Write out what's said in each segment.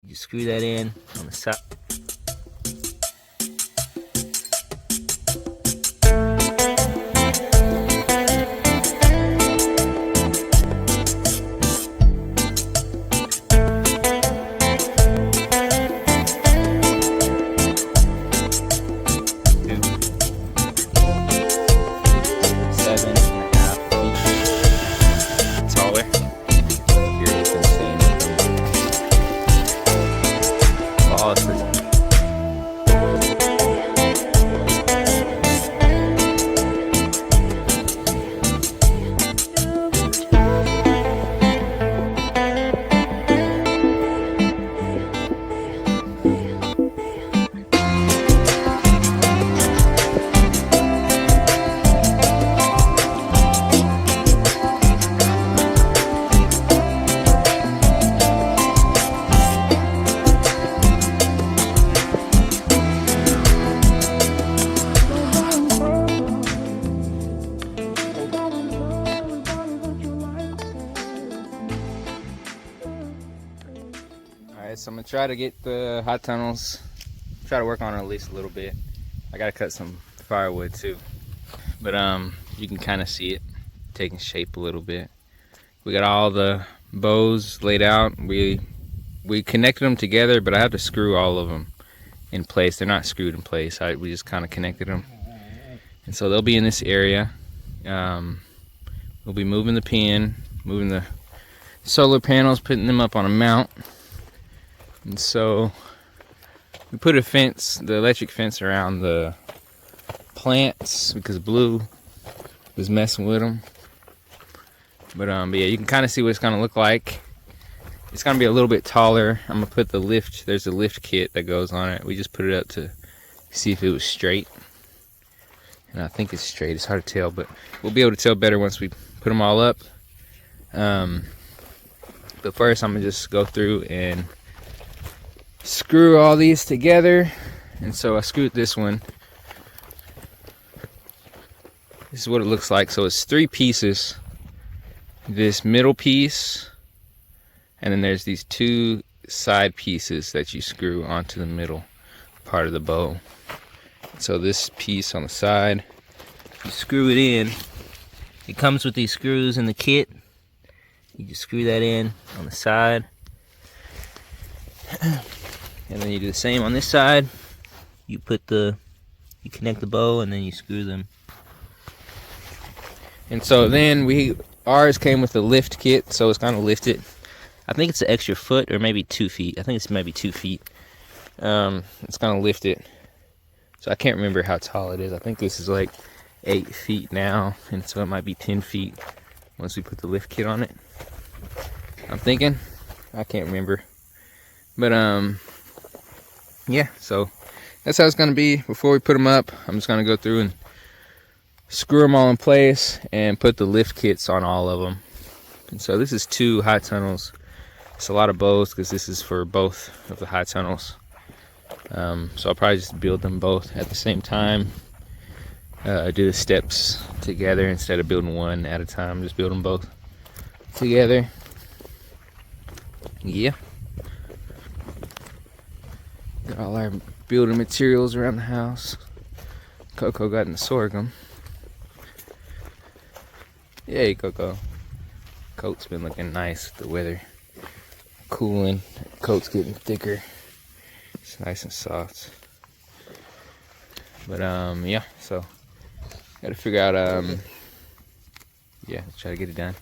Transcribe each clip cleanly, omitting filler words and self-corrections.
You screw that in on the side. So I'm gonna try to get the hot tunnels, try to work on it at least a little bit. I gotta cut some firewood too, but you can kind of see it taking shape a little bit. We got all the bows laid out. We connected them together, but I have to screw all of them in place. They're not screwed in place. We just kind of connected them, and so they'll be in this area. We'll be moving the pin, moving the solar panels, putting them up on a mount. And so we put a fence, the electric fence, around the plants because Blue was messing with them. But yeah, you can kind of see what it's gonna look like. It's gonna be a little bit taller. I'm gonna put the lift. There's a lift kit that goes on it. We just put it up to see if it was straight, and I think it's straight. It's hard to tell, but we'll be able to tell better once we put them all up. But first, I'm gonna just go through and screw all these together. And so I screwed this one. This is what it looks like. So it's 3 pieces. This middle piece, and then there's these 2 side pieces that you screw onto the middle part of the bow. So this piece on the side, you screw it in. It comes with these screws in the kit. You just screw that in on the side. And then you do the same on this side. You connect the bow, and then you screw them. And so then ours came with the lift kit, so it's gonna lift it. I think it's an extra foot or maybe 2 feet. I think it's maybe 2 feet. It's gonna lift it. So I can't remember how tall it is. I think this is like 8 feet now, and so it might be 10 feet once we put the lift kit on it. I'm thinking. I can't remember. But yeah, so that's how it's gonna be. Before we put them up, I'm just gonna go through and screw them all in place and put the lift kits on all of them. And so this is 2 high tunnels. It's a lot of bows because this is for both of the high tunnels. So I'll probably just build them both at the same time. Do the steps together instead of building one at a time. Just build them both together. Yeah. Got all our building materials around the house. Coco got in the sorghum. Yay, Coco. Coat's been looking nice with the weather cooling. Coat's getting thicker. It's nice and soft. But yeah, so gotta figure out yeah, try to get it done.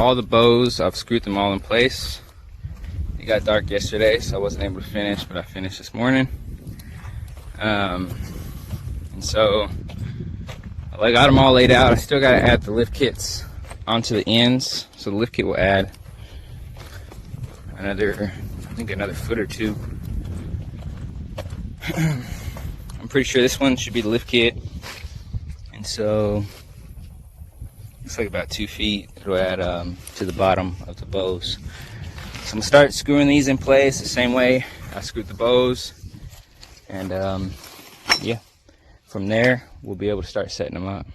all the bows, I've screwed them all in place. It got dark yesterday, so I wasn't able to finish, but I finished this morning. And so I got them all laid out. I still got to add the lift kits onto the ends, so the lift kit will add another foot or two. I'm pretty sure this one should be the lift kit, and so looks like about 2 feet. It'll add to the bottom of the bows. So I'm gonna start screwing these in place the same way I screwed the bows, and yeah, from there we'll be able to start setting them up.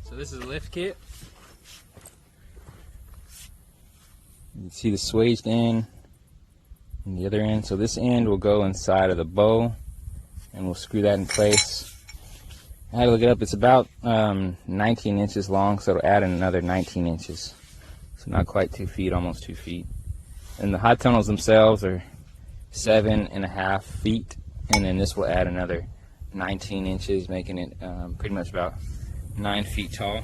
So this is the lift kit. You can see the swaged end and the other end. So this end will go inside of the bow, and we'll screw that in place. I had to look it up. It's about 19 inches long, so it'll add another 19 inches. So not quite 2 feet, almost 2 feet. And the hot tunnels themselves are 7.5 feet, and then this will add another 19 inches, making it pretty much about 9 feet tall.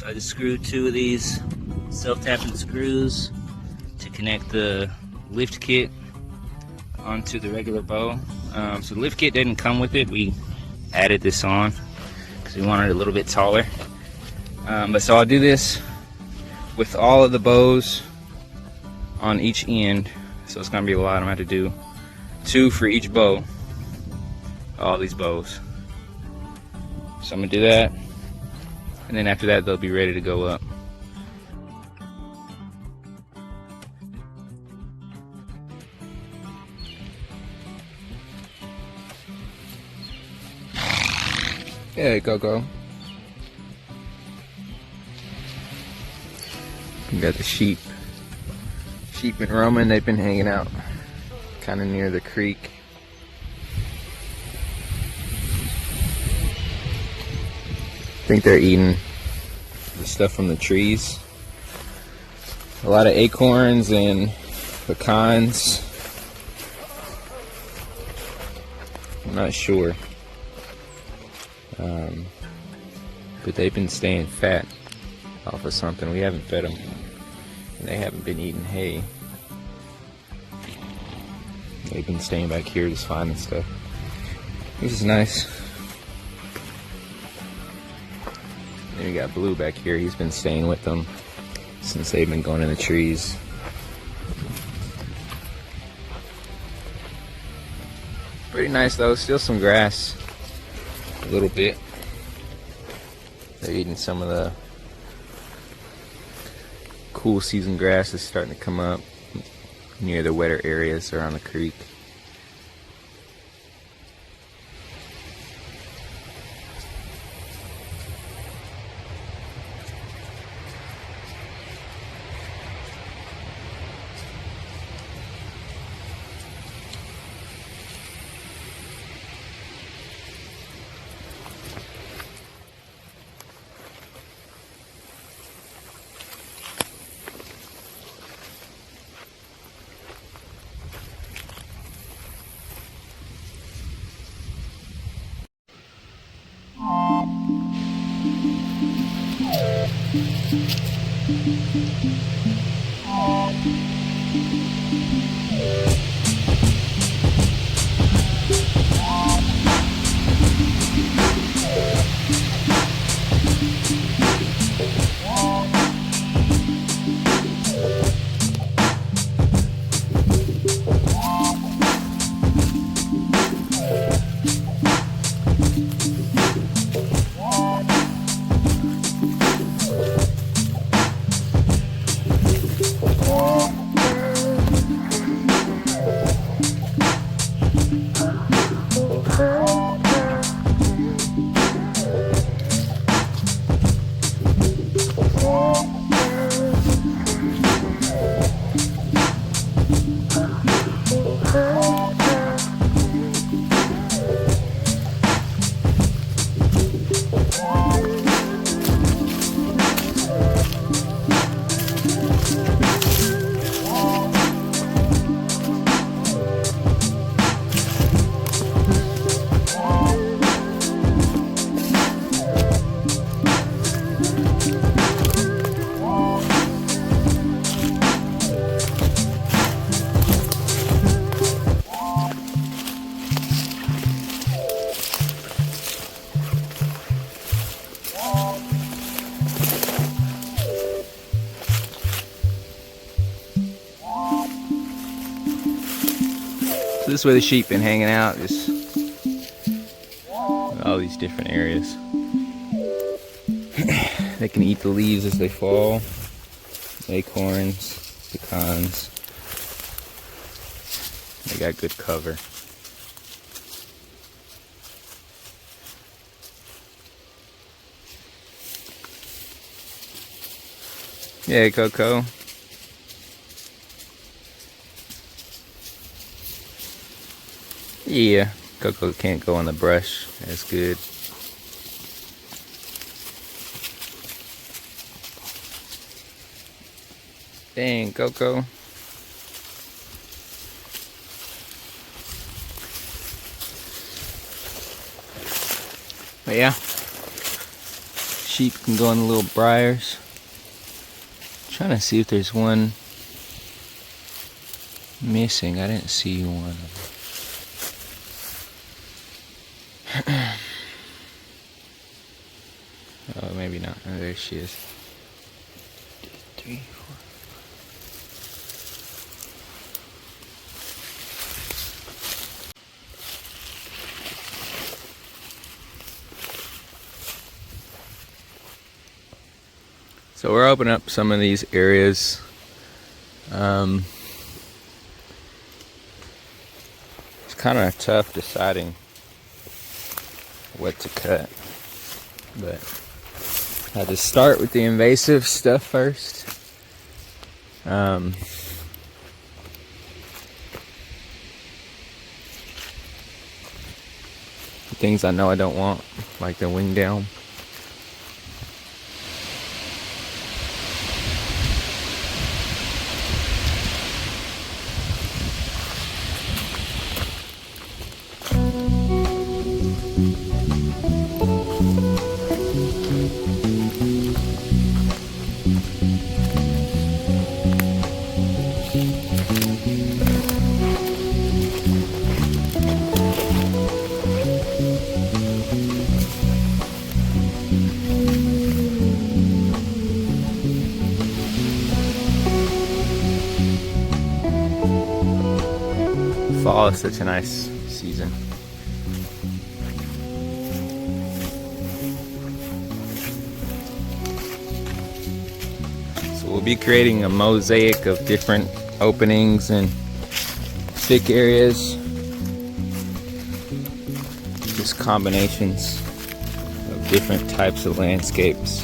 I just screwed 2 of these self-tapping screws to connect the lift kit onto the regular bow. So the lift kit didn't come with it. We added this on because we wanted it a little bit taller. But so I'll do this with all of the bows on each end. So it's gonna be a lot. I'm gonna have to do 2 for each bow. All these bows. So I'm gonna do that. And then after that, they'll be ready to go up. Yeah, go. We got the sheep. Sheep been roaming. They've been hanging out kind of near the creek. I think they're eating the stuff from the trees. A lot of acorns and pecans. I'm not sure. But they've been staying fat off of something. We haven't fed them. And they haven't been eating hay. They've been staying back here just finding stuff. This is nice. Then we got Blue back here. He's been staying with them since they've been going in the trees. Pretty nice though. Still some grass. A little bit. They're eating some of the cool season grass that's starting to come up near the wetter areas around the creek. So this is where the sheep been hanging out, just all these different areas. They can eat the leaves as they fall, acorns, pecans. They got good cover. Yeah, Coco. Yeah, Coco can't go in the brush. That's good. Dang, Coco. But yeah, sheep can go in the little briars. Trying to see if there's one missing. I didn't see one. Oh, maybe not. Oh, there she is. 2, 3, 4. So we're opening up some of these areas. It's kind of tough deciding what to cut, but I had to start with the invasive stuff first. The things I know I don't want, like the wing down. Fall is such a nice season. So we'll be creating a mosaic of different openings and thick areas. Just combinations of different types of landscapes.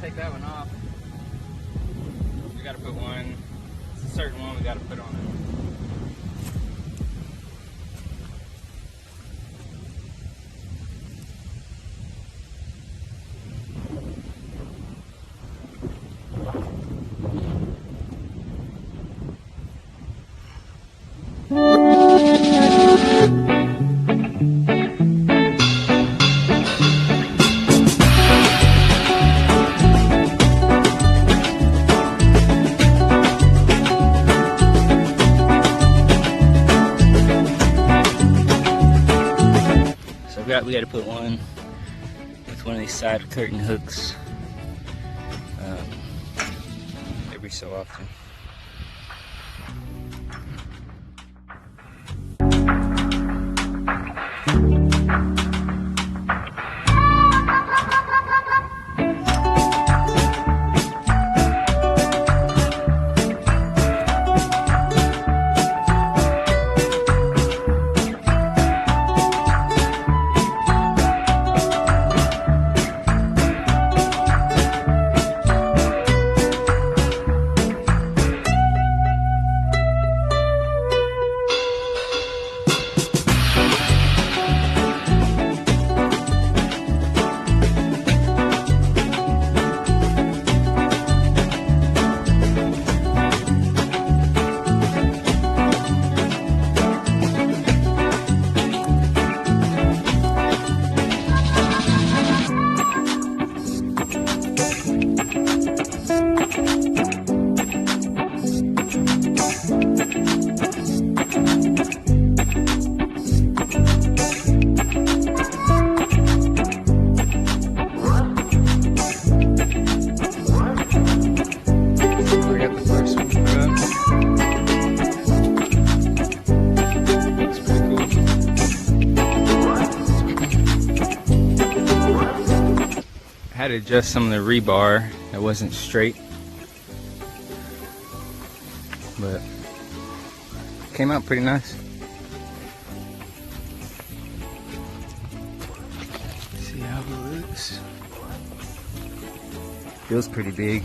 take that one off. We gotta put one, it's a certain one we gotta put on it. We got to put one with one of these side curtain hooks every so often. had to adjust some of the rebar that wasn't straight, but came out pretty nice. See how it looks. Feels pretty big.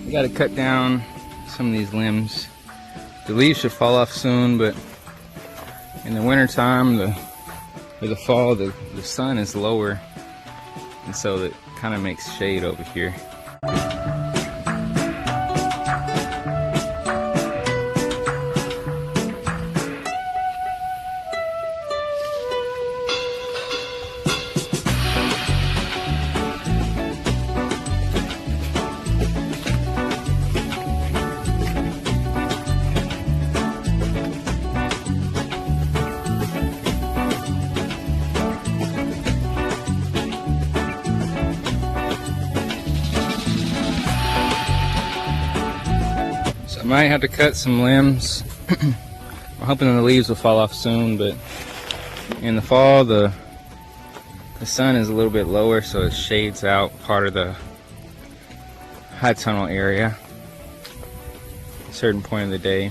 We got to cut down some of these limbs. The leaves should fall off soon, but in the winter time, or the fall, the sun is lower, and so it kind of makes shade over here. I might have to cut some limbs. I'm hoping the leaves will fall off soon, but in the fall the sun is a little bit lower, so it shades out part of the high tunnel area at a certain point of the day.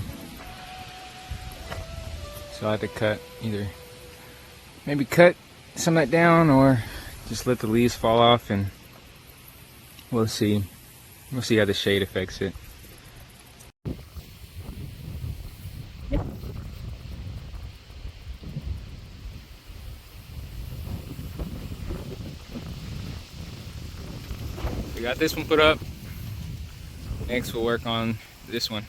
So I have to cut maybe cut some of that down, or just let the leaves fall off, and we'll see. We'll see how the shade affects it. We got this one put up. Next we'll work on this one.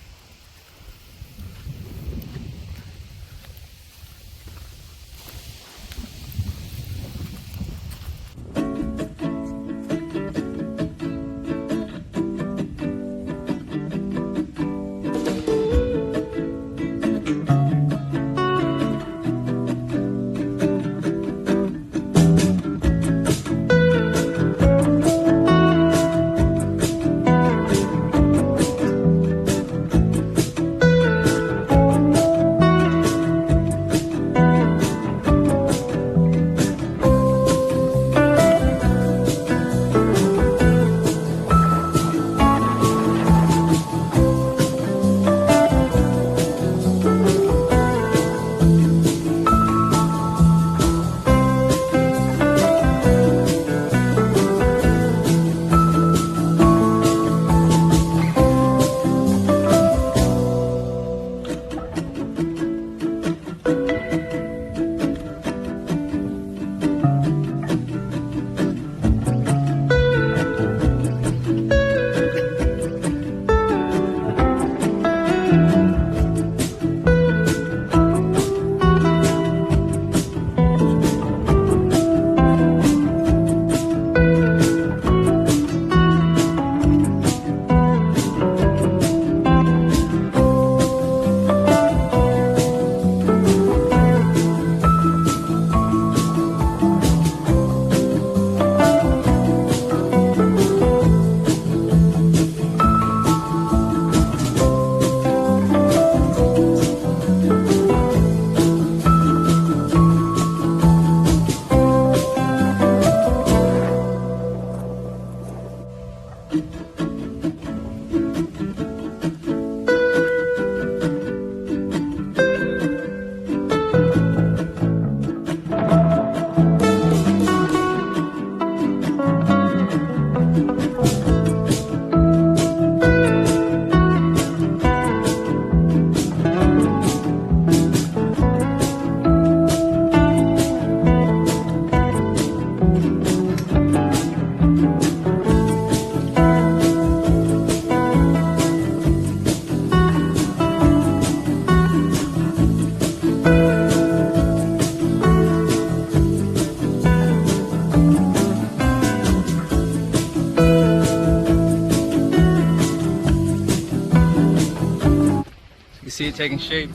You see it taking shape.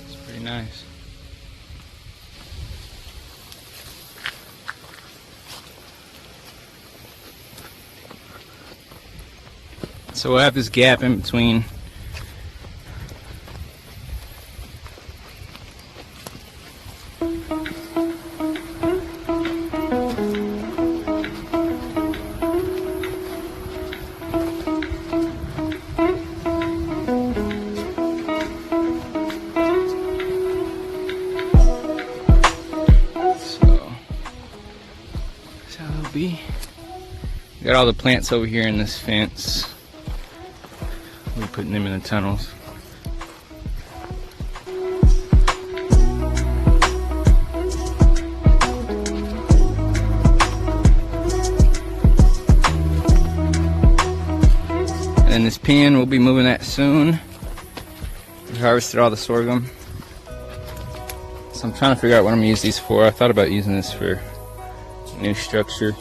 It's pretty nice. So we'll have this gap in between Got all the plants over here in this fence. We're putting them in the tunnels. And this pen, we'll be moving that soon. We harvested all the sorghum. So I'm trying to figure out what I'm gonna use these for. I thought about using this for a new structure,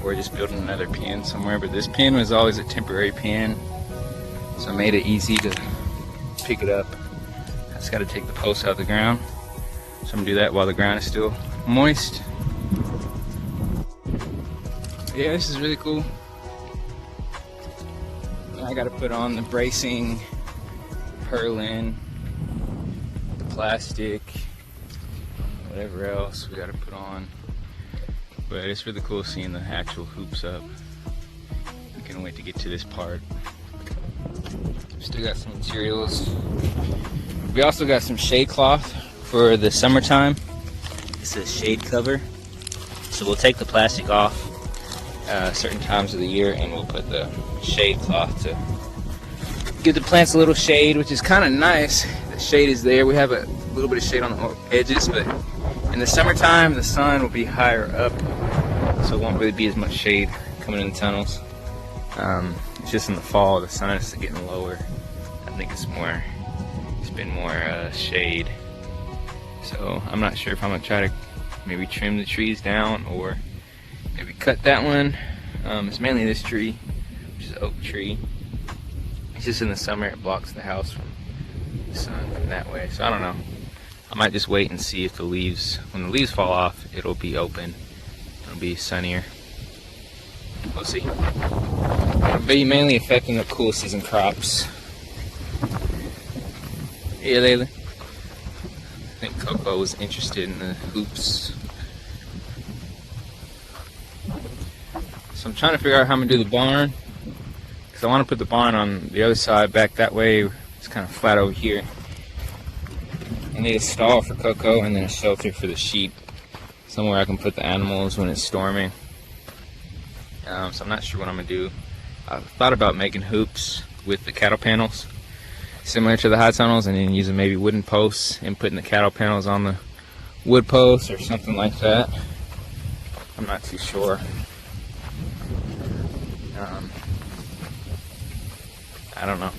or just building another pen somewhere, but this pen was always a temporary pen, so I made it easy to pick it up. I just got to take the posts out of the ground, so I'm gonna do that while the ground is still moist. Yeah, this is really cool. I got to put on the bracing, purlin, the plastic, whatever else we got to put on. But it's really cool seeing the actual hoops up. I can't wait to get to this part. Still got some materials. We also got some shade cloth for the summertime. It's a shade cover. So we'll take the plastic off certain times of the year, and we'll put the shade cloth to give the plants a little shade, which is kind of nice. The shade is there. We have a little bit of shade on the edges, but in the summertime, the sun will be higher up, so it won't really be as much shade coming in the tunnels. It's just in the fall, the sun is getting lower. I think it's been more shade. So I'm not sure if I'm gonna try to maybe trim the trees down or maybe cut that one. It's mainly this tree, which is an oak tree. It's just in the summer, it blocks the house from the sun from that way. So I don't know. I might just wait and see if the leaves, when the leaves fall off, it'll be open. It'll be sunnier. We'll see. It'll be mainly affecting the cool season crops. Yeah, Layla. I think Coco was interested in the hoops. So I'm trying to figure out how I'm gonna do the barn, because I want to put the barn on the other side, back that way. It's kind of flat over here. I need a stall for Coco and then a shelter for the sheep, somewhere I can put the animals when it's storming. So I'm not sure what I'm gonna do. I thought about making hoops with the cattle panels, similar to the high tunnels, and then using maybe wooden posts and putting the cattle panels on the wood posts or something like that. I'm not too sure. I don't know.